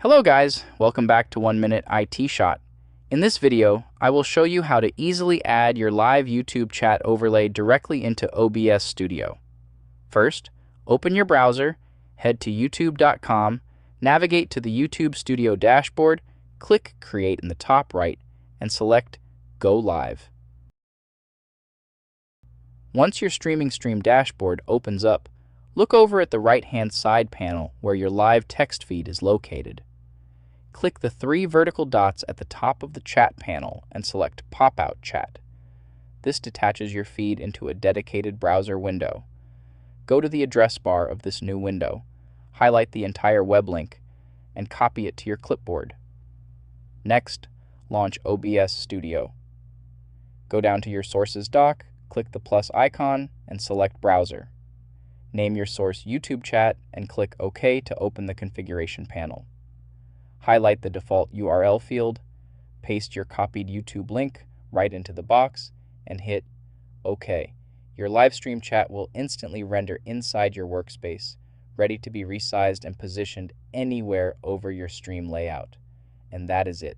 Hello guys, welcome back to 1 Minute IT Shot. In this video, I will show you how to easily add your live YouTube chat overlay directly into OBS Studio. First, open your browser, head to youtube.com, navigate to the YouTube Studio dashboard, click Create in the top right, and select Go Live. Once your stream dashboard opens up, look over at the right-hand side panel where your live text feed is located. Click the 3 vertical dots at the top of the chat panel and select Popout Chat. This detaches your feed into a dedicated browser window. Go to the address bar of this new window, highlight the entire web link, and copy it to your clipboard. Next, launch OBS Studio. Go down to your Sources dock, click the plus icon, and select Browser. Name your source YouTube Chat and click OK to open the configuration panel. Highlight the default URL field, paste your copied YouTube link right into the box, and hit OK. Your live stream chat will instantly render inside your workspace, ready to be resized and positioned anywhere over your stream layout. And that is it.